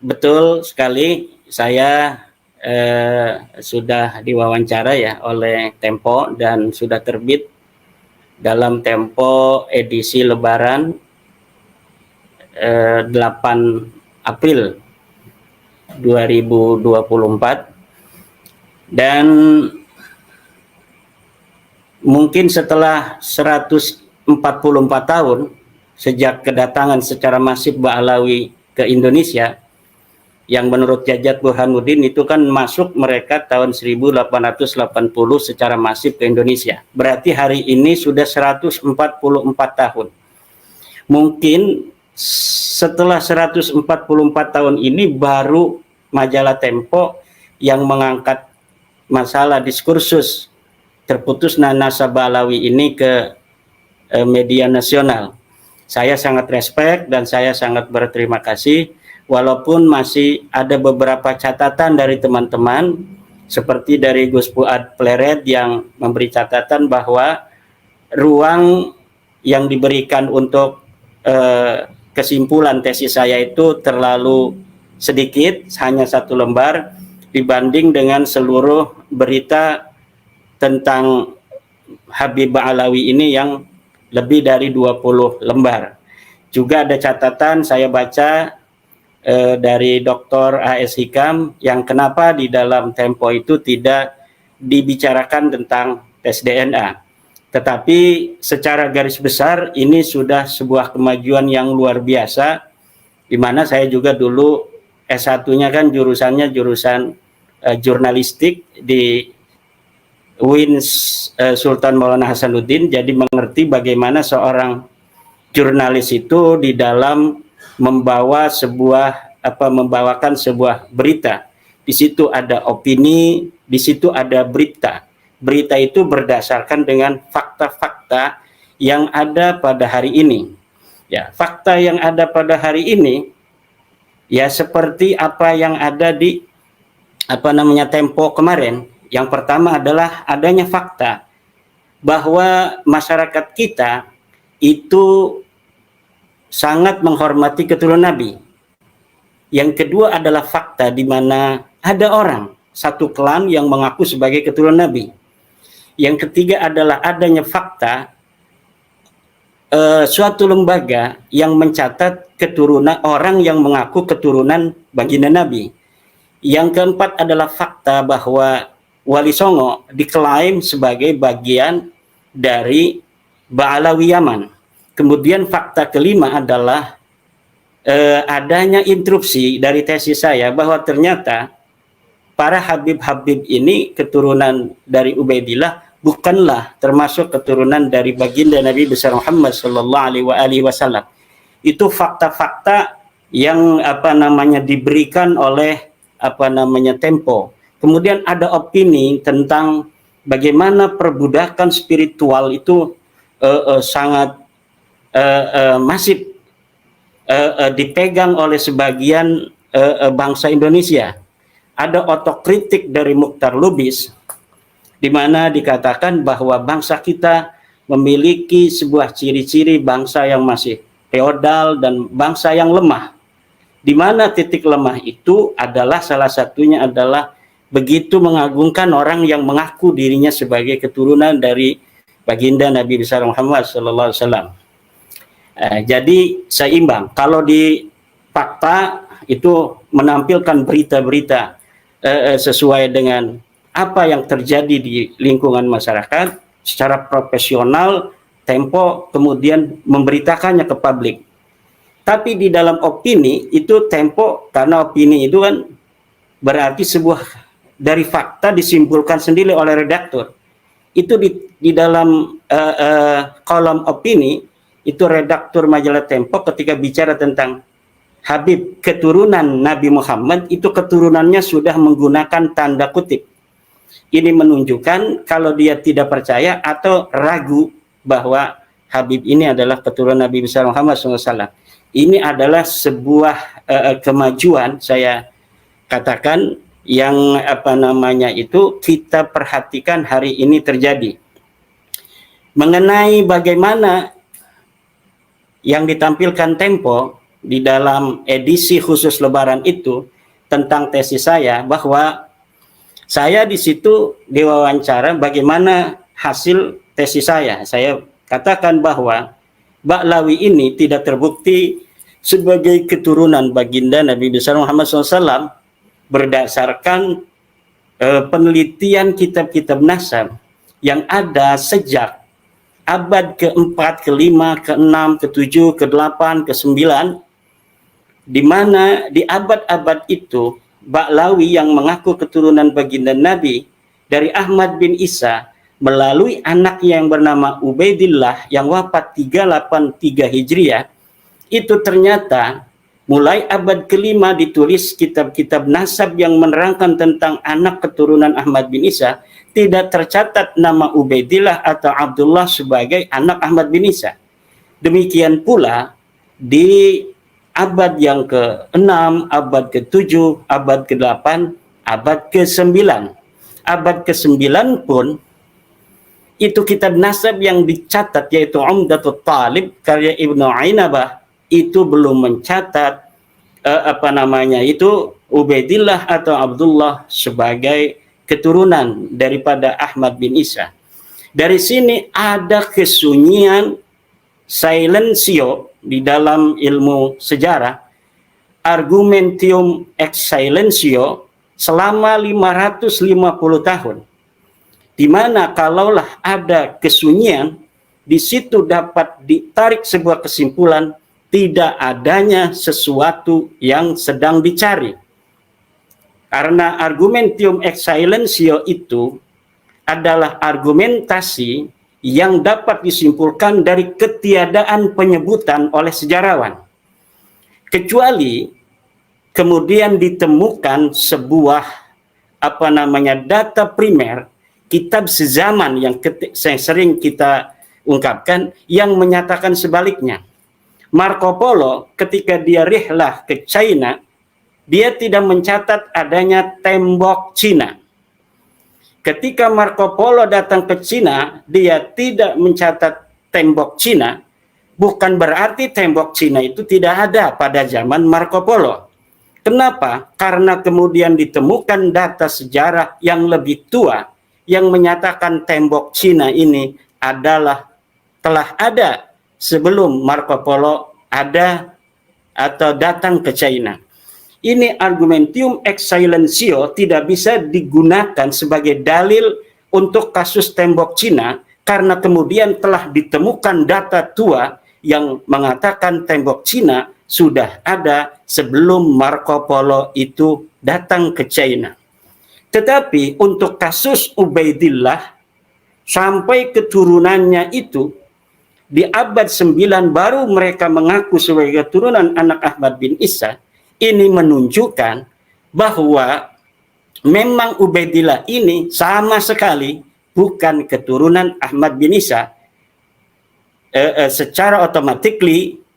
betul sekali, saya sudah diwawancara ya oleh Tempo dan sudah terbit dalam Tempo edisi Lebaran 8 April 2024, dan mungkin setelah 144 tahun sejak kedatangan secara masif Ba'alawi ke Indonesia, yang menurut Jajat Burhanuddin itu kan masuk mereka tahun 1880 secara masif ke Indonesia. Berarti hari ini sudah 144 tahun. Mungkin setelah 144 tahun ini baru majalah Tempo yang mengangkat masalah diskursus terputusnya nasab Ba'alawi ini ke media nasional. Saya sangat respect dan saya sangat berterima kasih, walaupun masih ada beberapa catatan dari teman-teman, seperti dari Gus Fuad Pleret yang memberi catatan bahwa ruang yang diberikan untuk kesimpulan tesis saya itu terlalu sedikit, hanya 1 lembar, dibanding dengan seluruh berita tentang Habib Ba'alawi ini yang lebih dari 20 lembar. Juga ada catatan saya baca dari Dr. A.S. Hikam yang kenapa di dalam Tempo itu tidak dibicarakan tentang tes DNA. Tetapi secara garis besar ini sudah sebuah kemajuan yang luar biasa, di mana saya juga dulu S1-nya kan jurusannya jurusan jurnalistik di UIN Sultan Maulana Hasanuddin, jadi mengerti bagaimana seorang jurnalis itu di dalam membawakan sebuah berita. Di situ ada opini, di situ ada berita. Berita itu berdasarkan dengan fakta-fakta yang ada pada hari ini. Ya, fakta yang ada pada hari ini ya seperti apa yang ada di Tempo kemarin. Yang pertama adalah adanya fakta bahwa masyarakat kita itu sangat menghormati keturunan Nabi. Yang kedua adalah fakta di mana ada orang, satu klan yang mengaku sebagai keturunan Nabi. Yang ketiga adalah adanya fakta suatu lembaga yang mencatat keturunan orang yang mengaku keturunan baginda Nabi. Yang keempat adalah fakta bahwa Wali Songo diklaim sebagai bagian dari Ba'alawi Yaman. Kemudian fakta kelima adalah adanya interupsi dari tesis saya bahwa ternyata para Habib-Habib ini keturunan dari Ubaidillah bukanlah termasuk keturunan dari baginda Nabi besar Muhammad sallallahu alaihi wasallam. Itu fakta-fakta yang diberikan oleh Tempo. Kemudian ada opini tentang bagaimana perbudakan spiritual itu sangat masif dipegang oleh sebagian bangsa Indonesia. Ada otokritik dari Mukhtar Lubis di mana dikatakan bahwa bangsa kita memiliki sebuah ciri-ciri bangsa yang masih feodal dan bangsa yang lemah. Di mana titik lemah itu adalah salah satunya adalah begitu mengagungkan orang yang mengaku dirinya sebagai keturunan dari baginda Nabi besar Muhammad sallallahu alaihi wasallam. Jadi seimbang. Kalau di fakta itu menampilkan berita-berita sesuai dengan apa yang terjadi di lingkungan masyarakat secara profesional, Tempo kemudian memberitakannya ke publik. Tapi di dalam opini itu Tempo, karena opini itu kan berarti sebuah dari fakta disimpulkan sendiri oleh redaktur. Itu di dalam kolom opini itu redaktur majalah Tempo ketika bicara tentang Habib keturunan Nabi Muhammad, itu keturunannya sudah menggunakan tanda kutip. Ini menunjukkan kalau dia tidak percaya atau ragu bahwa Habib ini adalah keturunan Nabi besar Muhammad SAW. Ini adalah sebuah kemajuan, saya katakan, yang kita perhatikan hari ini terjadi. Mengenai bagaimana yang ditampilkan Tempo, di dalam edisi khusus Lebaran itu tentang tesis saya, bahwa saya di situ diwawancara bagaimana hasil tesis saya. Saya katakan bahwa Ba'lawi ini tidak terbukti sebagai keturunan baginda Nabi besar Muhammad SAW berdasarkan penelitian kitab-kitab nasab yang ada sejak abad ke-4, ke-5, ke-6, ke-7, ke-8, ke-9, di mana di abad-abad itu Ba'lawi yang mengaku keturunan baginda Nabi dari Ahmad bin Isa melalui anaknya yang bernama Ubaidillah yang wafat 383 Hijriah, itu ternyata mulai abad ke-5 ditulis kitab-kitab nasab yang menerangkan tentang anak keturunan Ahmad bin Isa, tidak tercatat nama Ubaidillah atau Abdullah sebagai anak Ahmad bin Isa. Demikian pula di abad yang ke-6, abad ke-7, abad ke-8, abad ke-9. Abad ke-9 pun itu kitab nasab yang dicatat yaitu Umdatul Talib karya Ibnu Ainabah itu belum mencatat Ubaidillah atau Abdullah sebagai keturunan daripada Ahmad bin Isa. Dari sini ada kesunyian silentio di dalam ilmu sejarah, argumentium ex silentio selama 550 tahun. Di mana kalaulah ada kesunyian, di situ dapat ditarik sebuah kesimpulan tidak adanya sesuatu yang sedang dicari. Karena argumentium ex silentio itu adalah argumentasi yang dapat disimpulkan dari ketiadaan penyebutan oleh sejarawan. Kecuali kemudian ditemukan sebuah data primer, kitab sezaman yang sering kita ungkapkan yang menyatakan sebaliknya. Marco Polo ketika dia rihlah ke China, dia tidak mencatat adanya tembok Cina. Ketika Marco Polo datang ke Cina, dia tidak mencatat tembok Cina, bukan berarti tembok Cina itu tidak ada pada zaman Marco Polo. Kenapa? Karena kemudian ditemukan data sejarah yang lebih tua yang menyatakan tembok Cina ini telah ada sebelum Marco Polo ada atau datang ke China. Ini argumentium ex silentio tidak bisa digunakan sebagai dalil untuk kasus tembok Cina karena kemudian telah ditemukan data tua yang mengatakan tembok Cina sudah ada sebelum Marco Polo itu datang ke China. Tetapi untuk kasus Ubaidillah sampai keturunannya itu di abad 9 baru mereka mengaku sebagai keturunan anak Ahmad bin Isa. Ini menunjukkan bahwa memang Ubaidillah ini sama sekali bukan keturunan Ahmad bin Isa. Secara otomatis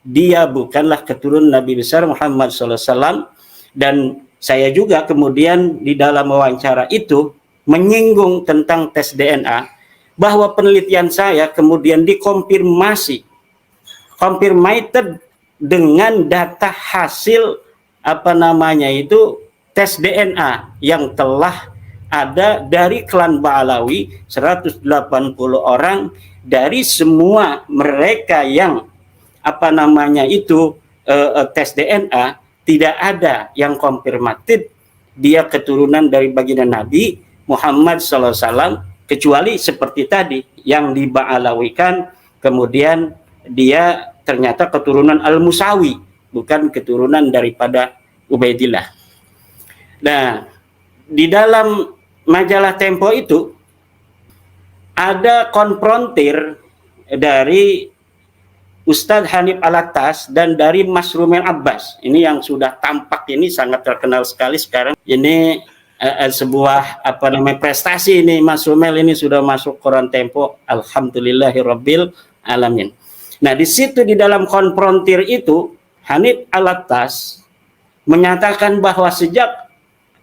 dia bukanlah keturunan Nabi besar Muhammad SAW. Dan saya juga kemudian di dalam wawancara itu menyinggung tentang tes DNA, bahwa penelitian saya kemudian dikonfirmasi, confirmated dengan data hasil tes DNA yang telah ada dari klan Ba'lawi 180 orang dari semua mereka yang tes DNA tidak ada yang konfirmatif dia keturunan dari baginda Nabi Muhammad SAW, kecuali seperti tadi yang di Ba'lawikan kemudian dia ternyata keturunan Al-Musawi, bukan keturunan daripada Ubaidillah. Nah, di dalam majalah Tempo itu ada konfrontir dari Ustadz Hanif Alatas dan dari Mas Rumel Abbas. Ini yang sudah tampak ini sangat terkenal sekali sekarang. Ini sebuah prestasi ini, Mas Rumel ini sudah masuk koran Tempo. Alhamdulillahirabbil alamin. Nah, di situ di dalam konfrontir itu Hanif Alatas menyatakan bahwa sejak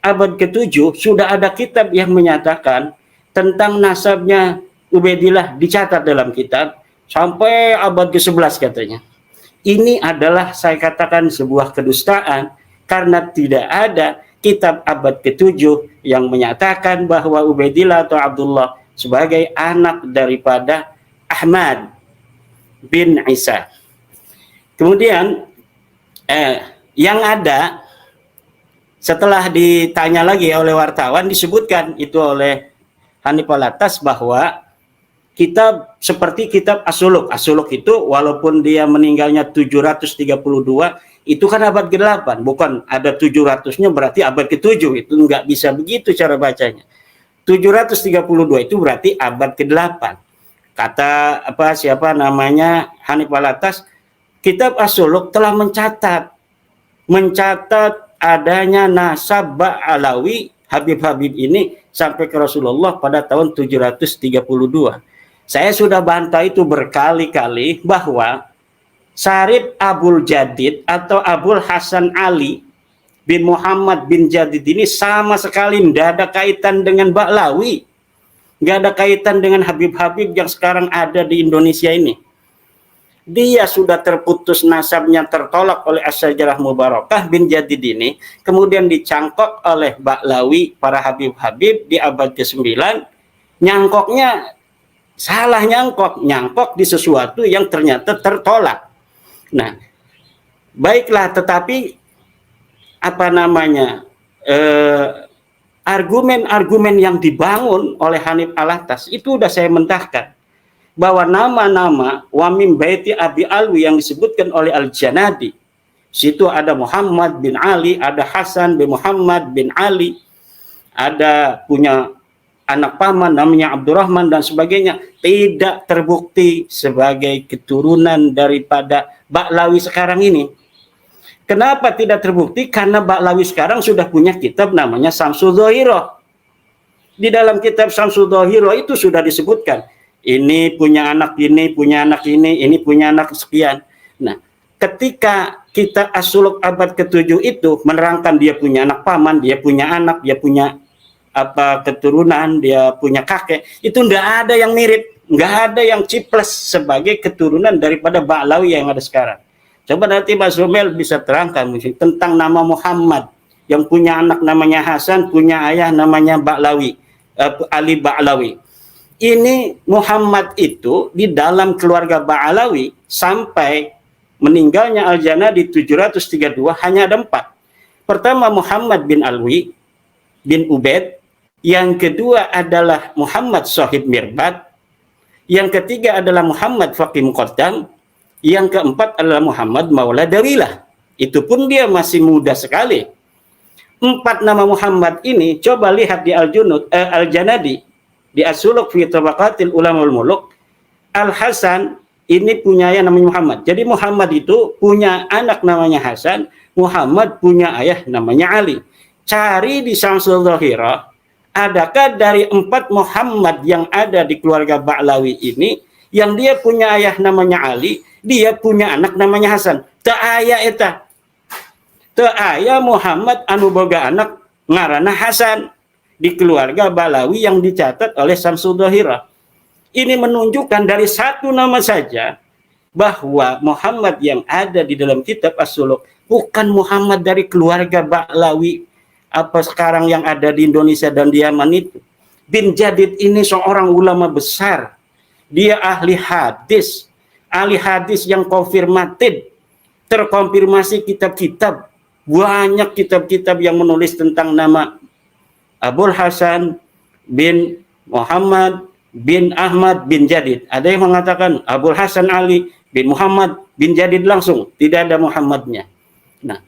abad ke-7 sudah ada kitab yang menyatakan tentang nasabnya Ubaidillah dicatat dalam kitab sampai abad ke-11 katanya. Ini adalah saya katakan sebuah kedustaan karena tidak ada kitab abad ke-7 yang menyatakan bahwa Ubaidillah atau Abdullah sebagai anak daripada Ahmad bin Isa. Kemudian yang ada setelah ditanya lagi oleh wartawan, disebutkan itu oleh Hanif Alatas bahwa kitab seperti kitab As-Suluk. As-Suluk itu walaupun dia meninggalnya 732, itu kan abad ke-8, bukan ada 700-nya berarti abad ke-7. Itu nggak bisa begitu cara bacanya. 732 itu berarti abad ke-8. Kata siapa namanya Hanif Alatas, kitab As-Suluk telah mencatat adanya nasab Ba'alawi Habib-Habib ini sampai ke Rasulullah pada tahun 732. Saya sudah bantah itu berkali-kali bahwa Syarif Abul Jadid atau Abul Hasan Ali bin Muhammad bin Jadid ini sama sekali tidak ada kaitan dengan Ba'lawi, nggak ada kaitan dengan Habib-Habib yang sekarang ada di Indonesia ini. Dia sudah terputus nasabnya, tertolak oleh As-Sajarah Mubarakah bin Jadid ini, kemudian dicangkok oleh Ba'lawi, para Habib-Habib di abad ke-9. Nyangkoknya salah, nyangkok di sesuatu yang ternyata tertolak. Nah, baiklah, tetapi argumen-argumen yang dibangun oleh Hanif Alatas itu sudah saya mentahkan, bahwa nama-nama Wamim Baiti Abi Alwi yang disebutkan oleh Al-Janadi, situ ada Muhammad bin Ali, ada Hasan bin Muhammad bin Ali, ada punya anak paman namanya Abdurrahman dan sebagainya, tidak terbukti sebagai keturunan daripada Ba'lawi sekarang ini. Kenapa tidak terbukti? Karena Ba'lawi sekarang sudah punya kitab namanya Syamsul Dhahirah. Di dalam kitab Syamsul Dhahirah itu sudah disebutkan, ini punya anak ini, punya anak ini punya anak sekian. Nah, ketika kita As-Suluk abad ke-7 itu menerangkan dia punya anak paman, dia punya anak, dia punya keturunan, dia punya kakek, itu enggak ada yang mirip, enggak ada yang ciples sebagai keturunan daripada Ba'lawi yang ada sekarang. Coba nanti Mas Romel bisa terangkan tentang nama Muhammad yang punya anak namanya Hasan, punya ayah namanya Ba'lawi, Ali Ba'lawi. Ini Muhammad itu di dalam keluarga Ba'lawi sampai meninggalnya Al-Janadi 732 hanya ada 4. Pertama Muhammad bin Alwi bin Ubaid, yang kedua adalah Muhammad Shahib Mirbad, yang ketiga adalah Muhammad Faqih Muqaddam, yang keempat adalah Muhammad Maula Dawilah. Itu pun dia masih muda sekali. 4 nama Muhammad ini coba lihat di Al-Janadi, di As-Suluk fi Tabaqatil Ulama wal Muluk. Al-Hasan ini punya ayah namanya Muhammad. Jadi Muhammad itu punya anak namanya Hasan, Muhammad punya ayah namanya Ali. Cari di Syamsul Dhahirah, adakah dari 4 Muhammad yang ada di keluarga Ba'lawi ini, yang dia punya ayah namanya Ali, dia punya anak namanya Hasan? Teu aya eta. Teu aya Muhammad anu boga anak ngaranna Hasan di keluarga Ba'lawi yang dicatat oleh Syamsul Dhahirah. Ini menunjukkan dari satu nama saja bahwa Muhammad yang ada di dalam kitab As-Suluk bukan Muhammad dari keluarga Ba'lawi sekarang yang ada di Indonesia dan di Yaman itu. Bin Jadid ini seorang ulama besar. Dia ahli hadis yang konfirmatif, terkonfirmasi kitab-kitab, banyak kitab-kitab yang menulis tentang nama Abul Hasan bin Muhammad bin Ahmad bin Jadid. Ada yang mengatakan Abul Hasan Ali bin Muhammad bin Jadid langsung, tidak ada Muhammadnya. Nah,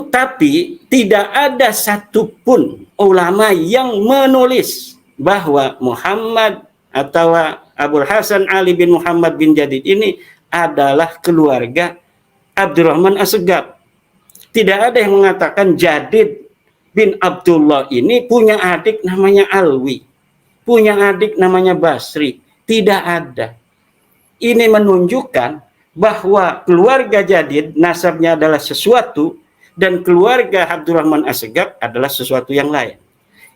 tapi tidak ada satupun ulama yang menulis bahwa Muhammad atau Abul Hasan Ali bin Muhammad bin Jadid ini adalah keluarga Abdurrahman As-Segaf. Tidak ada yang mengatakan Jadid bin Abdullah ini punya adik namanya Alwi, punya adik namanya Basri. Tidak ada. Ini menunjukkan bahwa keluarga Jadid nasabnya adalah sesuatu, dan keluarga Abdurrahman As-Segaf adalah sesuatu yang lain.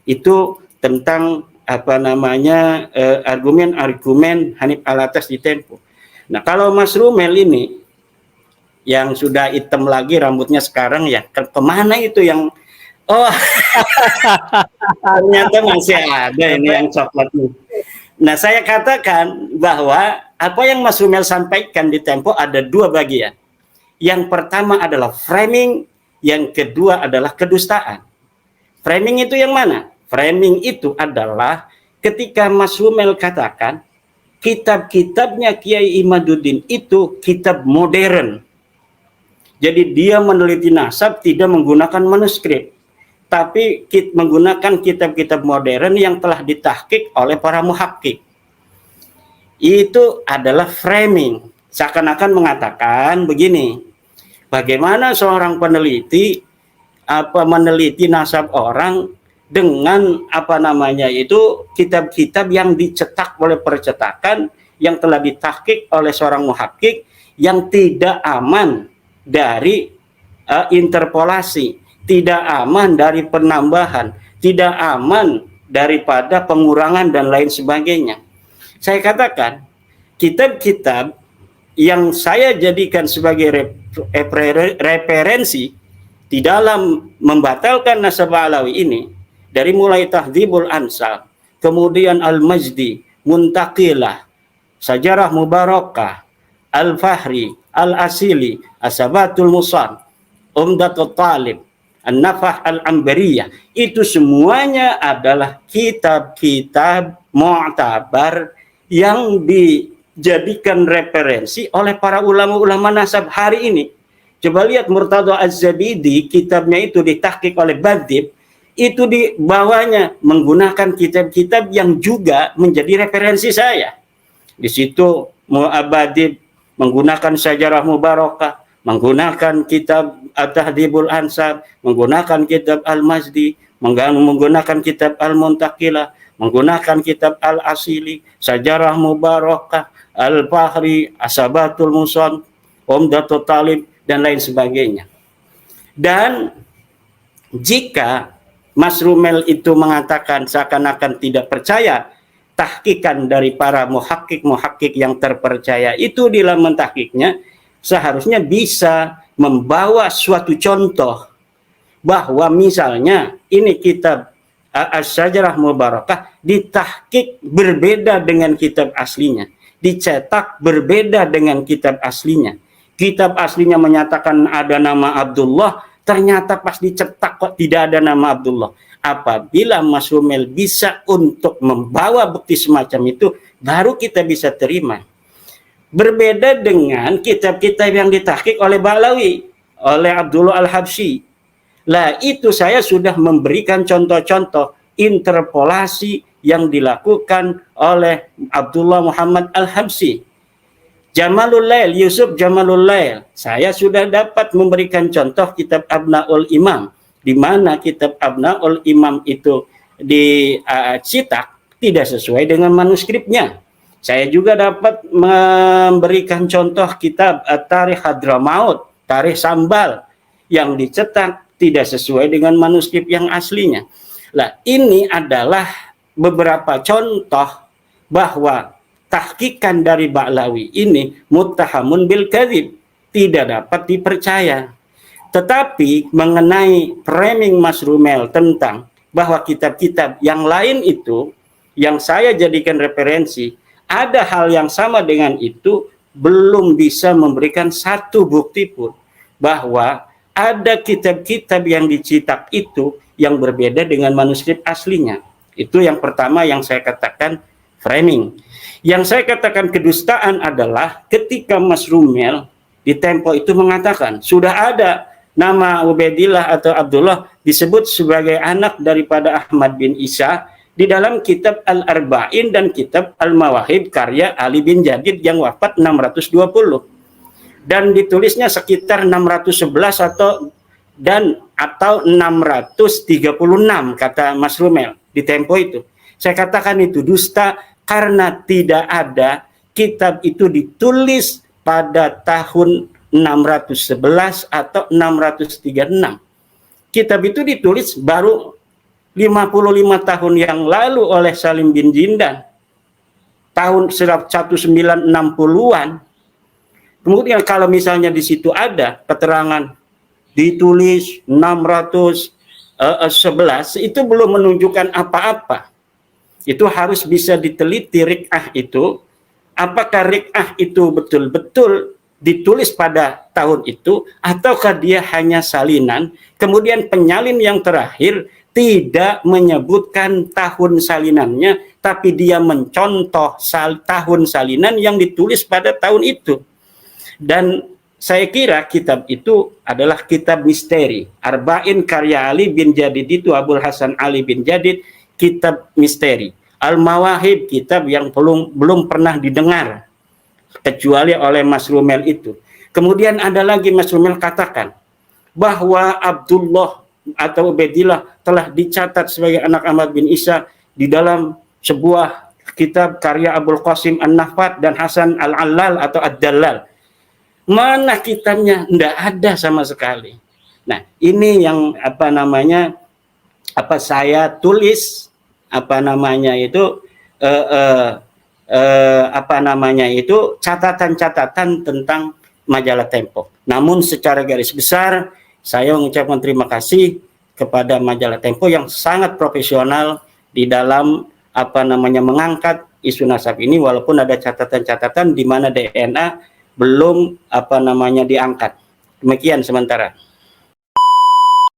Itu tentang argumen-argumen Hanif Alatas di Tempo. Nah, kalau Mas Rumel ini yang sudah hitam lagi rambutnya sekarang ya, kemana itu yang, oh ternyata masih ada ini yang coklat nih. Nah, saya katakan bahwa apa yang Mas Rumel sampaikan di Tempo ada dua bagian. Yang pertama adalah framing, yang kedua adalah kedustaan. Framing itu yang mana? Framing itu adalah ketika Mas Rumel katakan kitab-kitabnya Kiai Imaduddin itu kitab modern. Jadi dia meneliti nasab tidak menggunakan manuskrip, tapi menggunakan kitab-kitab modern yang telah ditahqiq oleh para muhakkik. Itu adalah framing. Seakan-akan mengatakan begini, bagaimana seorang peneliti meneliti nasab orang dengan itu kitab-kitab yang dicetak oleh percetakan yang telah ditahqiq oleh seorang muhakkik yang tidak aman dari interpolasi, tidak aman dari penambahan, tidak aman daripada pengurangan dan lain sebagainya. Saya katakan kitab-kitab yang saya jadikan sebagai referensi di dalam membatalkan nasab Alawi ini, dari mulai Tahdhibul Ansab, kemudian Al-Majdi, Muntaqilah, Sajarah Mubarakah, Al-Fahri, Al-Asili, Asabatul Musan, Umdatul Talib, An-Nafah Al-Ambariyah, itu semuanya adalah kitab-kitab mu'tabar yang dijadikan referensi oleh para ulama-ulama nasab hari ini. Coba lihat Murtada Az-Zabidi, kitabnya itu ditahqiq oleh Badib, itu di bawahnya menggunakan kitab-kitab yang juga menjadi referensi saya. Di situ Badib menggunakan Sajarah Mubarakah, menggunakan kitab At-Tahdhibul Ansab, menggunakan kitab Al-Majdi, menggunakan kitab Al-Muntaqilah, menggunakan kitab Al-Asili, Sajarah Mubarakah, Al-Fahri, Asabatul Musan, Umdatul Talib, dan lain sebagainya. Dan jika Mas Rumel itu mengatakan seakan-akan tidak percaya tahqiqan dari para muhakkik yang terpercaya itu di dalam mentahqiqnya, seharusnya bisa membawa suatu contoh bahwa misalnya ini kitab As-Sajarah Mubarakah ditahqiq berbeda dengan kitab aslinya, dicetak berbeda dengan kitab aslinya. Kitab aslinya menyatakan ada nama Abdullah, ternyata pas dicetak kok tidak ada nama Abdullah. Apabila Mas Rumel bisa untuk membawa bukti semacam itu, baru kita bisa terima. Berbeda dengan kitab-kitab yang ditahqiq oleh Ba'lawi, oleh Abdullah Al-Habsyi. Lah itu saya sudah memberikan contoh-contoh interpolasi yang dilakukan oleh Abdullah Muhammad Al-Habsyi. Jamalul Lail, Yusuf Jamalul Lail, saya sudah dapat memberikan contoh kitab Abnaul Imam, di mana kitab Abnaul Imam itu dicetak tidak sesuai dengan manuskripnya. Saya juga dapat memberikan contoh kitab Tarikh Hadramaut, Tarikh Sambal, yang dicetak tidak sesuai dengan manuskrip yang aslinya. Nah, ini adalah beberapa contoh bahwa tahqiqan dari Ba'lawi ini muttahamun bil kadzib, tidak dapat dipercaya. Tetapi mengenai framing Mas Rumel tentang bahwa kitab-kitab yang lain itu yang saya jadikan referensi, ada hal yang sama dengan itu, belum bisa memberikan satu bukti pun bahwa ada kitab-kitab yang dicetak itu yang berbeda dengan manuskrip aslinya. Itu yang pertama yang saya katakan framing. Yang saya katakan kedustaan adalah ketika Mas Rumel di Tempo itu mengatakan sudah ada nama Ubaidillah atau Abdullah disebut sebagai anak daripada Ahmad bin Isa di dalam kitab Al-Arba'in dan kitab Al-Mawahib karya Ali bin Jadid yang wafat 620. Dan ditulisnya sekitar 611 atau 636 kata Mas Rumel di Tempo itu. Saya katakan itu dusta karena tidak ada kitab itu ditulis pada tahun 611 atau 636. Kitab itu ditulis baru 55 tahun yang lalu oleh Salim bin Jindan. Tahun 1960-an Kemudian kalau misalnya di situ ada keterangan ditulis 611, itu belum menunjukkan apa-apa. Itu harus bisa diteliti rik'ah itu, apakah rik'ah itu betul-betul ditulis pada tahun itu, ataukah dia hanya salinan. Kemudian penyalin yang terakhir tidak menyebutkan tahun salinannya, tapi dia mencontoh tahun salinan yang ditulis pada tahun itu. Dan saya kira kitab itu adalah kitab misteri. Arba'in karya Ali bin Jadid itu, Abul Hasan Ali bin Jadid, kitab misteri. Al-Mawahib, kitab yang belum pernah didengar kecuali oleh Mas Rumel itu. Kemudian ada lagi Mas Rumel katakan bahwa Abdullah atau Ubaidillah telah dicatat sebagai anak Ahmad bin Isa di dalam sebuah kitab karya Abul Qasim An-Nafat dan Hasan Al-Allal atau Ad-Dallal. Mana kitabnya? Tidak ada sama sekali. Nah, ini yang saya tulis catatan-catatan tentang majalah Tempo. Namun secara garis besar saya mengucapkan terima kasih kepada majalah Tempo yang sangat profesional di dalam mengangkat isu nasab ini, walaupun ada catatan-catatan di mana DNA belum diangkat. Demikian sementara.